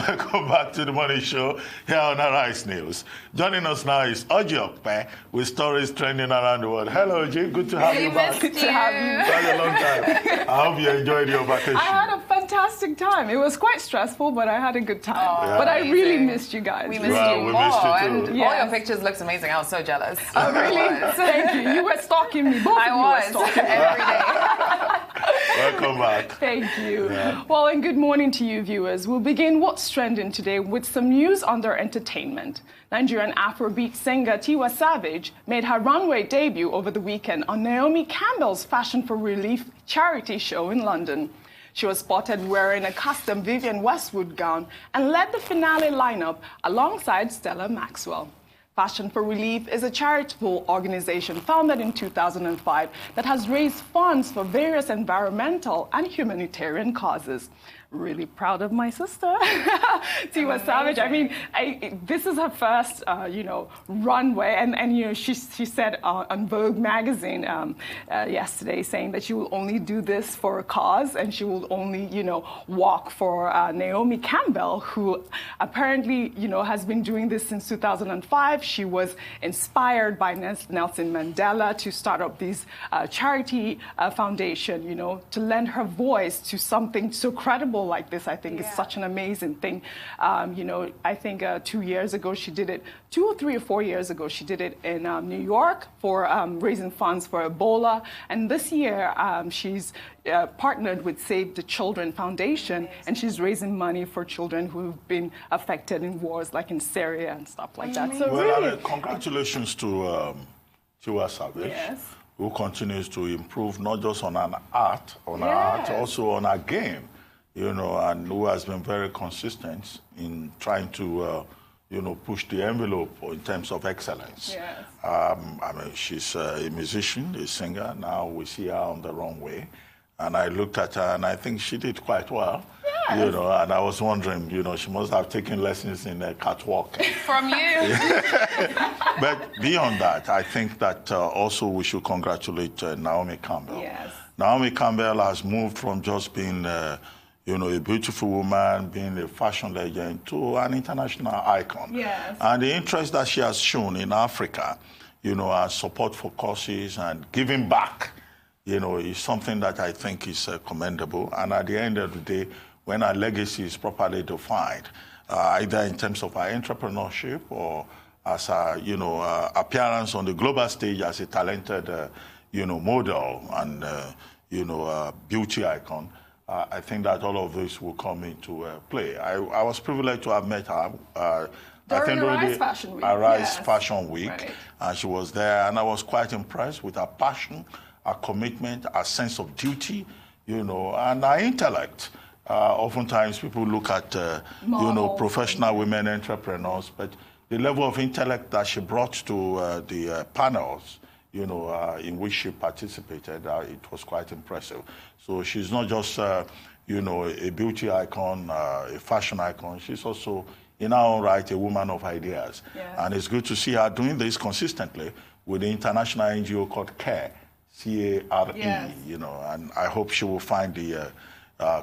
Welcome back to the Morning Show here on Arise News. Joining us now is Okpe with stories trending around the world. Hello, Oji. Good to have you back. Good to have you. Quite a long time. I hope you enjoyed your vacation. I had a fantastic time. It was quite stressful, but I had a good time. Yeah. But I really missed you guys. We missed you we more. missed you too. And all your pictures looked amazing. I was so jealous. Oh, really? Thank you. You were stalking me. Both of you were stalking me. every day. Welcome back. Thank you. Yeah. Well, and good morning to you, viewers. We'll begin What's Trending today with some news under entertainment. Nigerian Afrobeat singer Tiwa Savage made her runway debut over the weekend on Naomi Campbell's Fashion for Relief charity show in London. She was spotted wearing a custom Vivienne Westwood gown and led the finale lineup alongside Stella Maxwell. Fashion for Relief is a charitable organization founded in 2005 that has raised funds for various environmental and humanitarian causes. Really proud of my sister, Tiwa Savage. I mean, this is her first, runway, and she said on Vogue magazine yesterday, saying that she will only do this for a cause, and she will only, walk for Naomi Campbell, who apparently, has been doing this since 2005. She was inspired by Nelson Mandela to start up this charity foundation, to lend her voice to something so credible like this. I think is such an amazing thing. I think 2 years ago she did it, 2 or 3 or 4 years ago she did it in New York for raising funds for Ebola. And this year she's partnered with Save the Children Foundation, and she's raising money for children who've been affected in wars like in Syria and stuff like that. So really, congratulations to Tiwa Savage. Yes. Who continues to improve not just on her art, also on her game. And who has been very consistent in trying to, push the envelope in terms of excellence. Yes. She's a musician, a singer. Now we see her on the runway. And I looked at her, and I think she did quite well. Yes. And I was wondering, she must have taken lessons in catwalk. From you. But beyond that, I think that also we should congratulate Naomi Campbell. Yes. Naomi Campbell has moved from just being a beautiful woman, being a fashion legend, to an international icon. Yes. And the interest that she has shown in Africa, her support for causes and giving back, is something that I think is commendable. And at the end of the day, when her legacy is properly defined, either in terms of her entrepreneurship or as her, appearance on the global stage as a talented, model and, beauty icon, I think that all of this will come into play. I was privileged to have met her. During Arise Fashion Week. Arise Fashion Week. Right. And she was there, and I was quite impressed with her passion, her commitment, her sense of duty, and her intellect. Oftentimes people look at, professional women entrepreneurs, but the level of intellect that she brought to the panels, in which she participated, it was quite impressive. So she's not just, a beauty icon, a fashion icon. She's also, in her own right, a woman of ideas. Yes. And it's good to see her doing this consistently with the international NGO called CARE, C-A-R-E, Yes. and I hope she will find the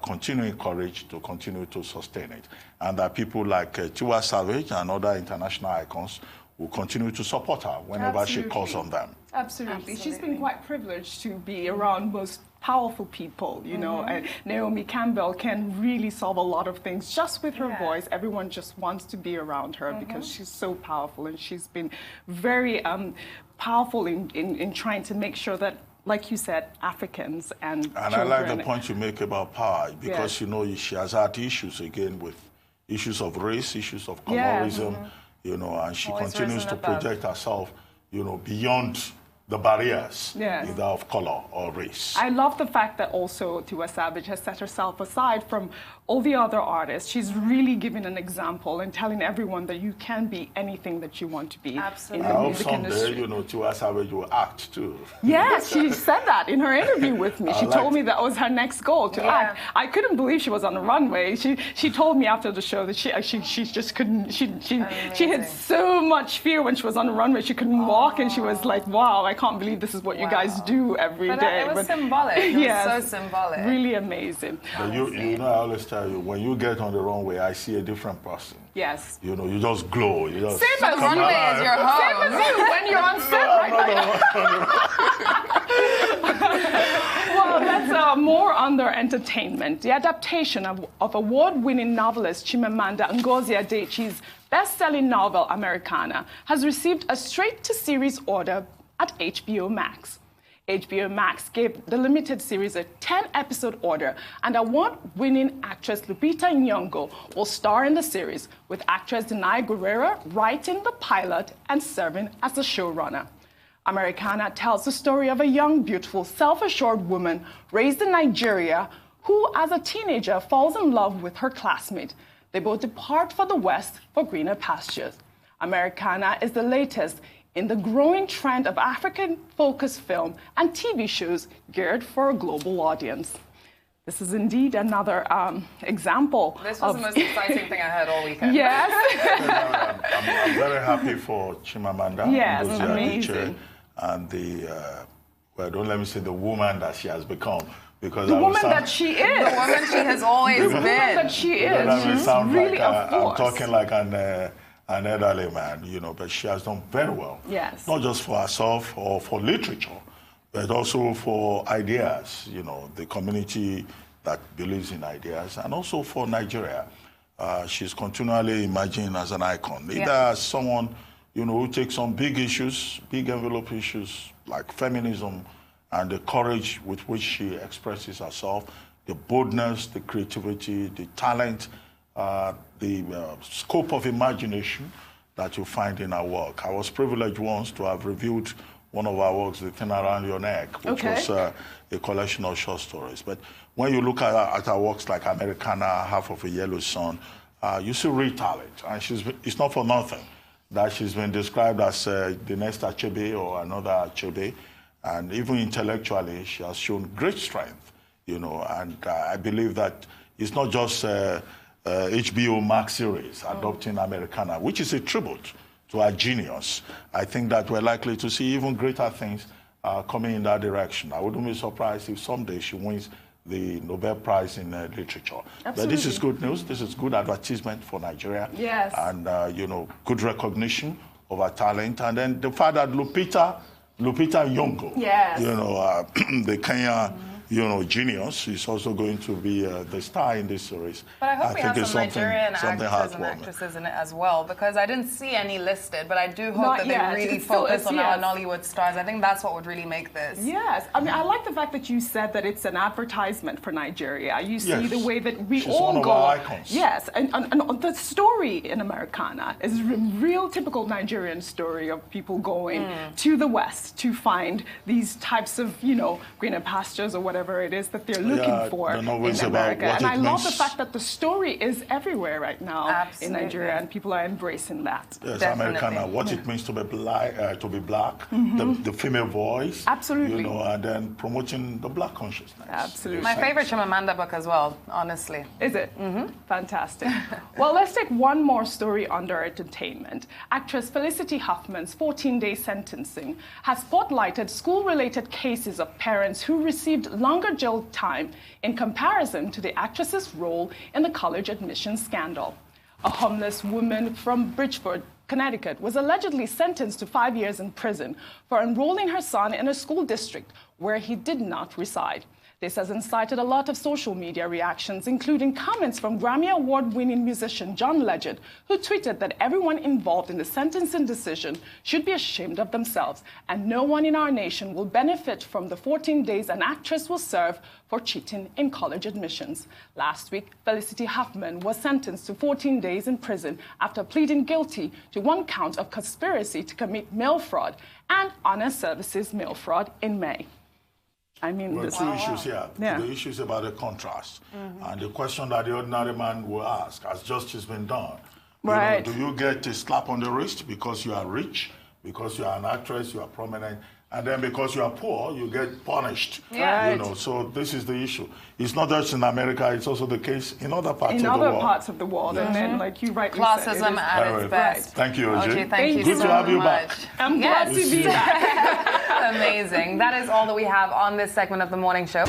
continuing courage to continue to sustain it. And that people like Tiwa Savage and other international icons will continue to support her whenever she calls on them. Absolutely. She's been quite privileged to be around most powerful people, and Naomi Campbell can really solve a lot of things just with her voice. Everyone just wants to be around her because she's so powerful, and she's been very powerful in trying to make sure that, like you said, Africans and children. I like the point you make about power, because, she has had issues again with issues of race, issues of colorism, and she continues to project herself, beyond the barriers, either of color or race. I love the fact that also Tiwa Savage has set herself aside from all the other artists. She's really giving an example and telling everyone that you can be anything that you want to be in the music industry. Tiwa Savage will act too. Yes, she said that in her interview with me. She told me that was her next goal, to act. I couldn't believe she was on the runway. She told me after the show that she just couldn't. She had so much fear when she was on the runway. She couldn't walk, and she was like, "Wow, I can't believe this is what you guys do every day. It was symbolic. It was so symbolic. Really amazing. But you know, I always tell you, when you get on the runway, I see a different person. Yes. You know, you just glow. You just Same as runway is your home. Same as you when you're on set Well, that's more under entertainment. The adaptation of award-winning novelist Chimamanda Ngozi Adichie's best-selling novel, Americana, has received a straight-to-series order at HBO Max. HBO Max gave the limited series a 10-episode order, and award-winning actress Lupita Nyong'o will star in the series, with actress Danai Gurira writing the pilot and serving as the showrunner. Americana tells the story of a young, beautiful, self-assured woman raised in Nigeria who, as a teenager, falls in love with her classmate. They both depart for the West for greener pastures. Americana is the latest in the growing trend of African-focused film and TV shows geared for a global audience. This is indeed another example. This was the most exciting thing I heard all weekend. Yes. I'm very happy for Chimamanda. Yes, Ngozi amazing. Adichie, and well, don't let me say the woman that she has become. Because the woman that she is. The woman she has always been. The woman that she is. She's really a force. I'm talking like an elderly man, you know, but she has done very well. Yes. Not just for herself or for literature, but also for ideas, you know, the community that believes in ideas, and also for Nigeria. She's continually emerging as an icon. Either as someone, you know, who takes on big issues, big envelope issues like feminism, and the courage with which she expresses herself, the boldness, the creativity, the talent, the scope of imagination that you find in her work. I was privileged once to have reviewed one of our works, The Thing Around Your Neck, which was a collection of short stories. But when you look at her works like Americana, Half of a Yellow Sun, you see real talent. And it's not for nothing that she's been described as the next Achebe or another Achebe. And even intellectually, she has shown great strength, you know. And I believe that it's not just HBO Max series, Adopting Americana, which is a tribute to her genius. I think that we're likely to see even greater things coming in that direction. I wouldn't be surprised if someday she wins the Nobel Prize in Literature. Absolutely. But this is good news. This is good advertisement for Nigeria. Yes. And, you know, good recognition of her talent. And then the fact that Lupita Nyong'o, yes, you know, the Kenya, you know, genius, is also going to be the star in this series. But I hope we have some Nigerian actors and heartwarming. actresses in it as well, because I didn't see any listed, but I do hope that they really focus on our Nollywood stars. I think that's what would really make this. Yes. I mean, I like the fact that you said that it's an advertisement for Nigeria. You see the way that we She's all one go. of our icons. Yes. And the story in Americana is a real typical Nigerian story of people going to the West to find these types of, you know, greener pastures or whatever it is that they're looking for in America. And I love the fact that the story is everywhere right now in Nigeria, and people are embracing that. Yes, Americana, what it means to be black, the female voice. Absolutely. You know, and then promoting the black consciousness. Absolutely. My favorite Chimamanda book as well, honestly. Is it? Fantastic. Well, let's take one more story under entertainment. Actress Felicity Huffman's 14-day sentencing has spotlighted school-related cases of parents who received longer jail time in comparison to the actress's role in the college admissions scandal. A homeless woman from Bridgeport, Connecticut, was allegedly sentenced to 5 years in prison for enrolling her son in a school district where he did not reside. This has incited a lot of social media reactions, including comments from Grammy Award-winning musician John Legend, who tweeted that everyone involved in the sentencing decision should be ashamed of themselves, and no one in our nation will benefit from the 14 days an actress will serve for cheating in college admissions. Last week, Felicity Huffman was sentenced to 14 days in prison after pleading guilty to one count of conspiracy to commit mail fraud and honest services mail fraud in May. I mean, well, two issues here. The issue is about the contrast. And the question that the ordinary man will ask, has justice been done? Right. You know, do you get a slap on the wrist because you are rich, because you are an actress, you are prominent, And then because you are poor, you get punished. Yeah. You know, so this is the issue. It's not just in America, it's also the case in other parts of the world. In other parts of the world. And then, like you rightly said, classism at its best. Thank you, Oji. Okay, thank you Good so to have you much. back. I'm glad to be back. Amazing. That is all that we have on this segment of the morning show.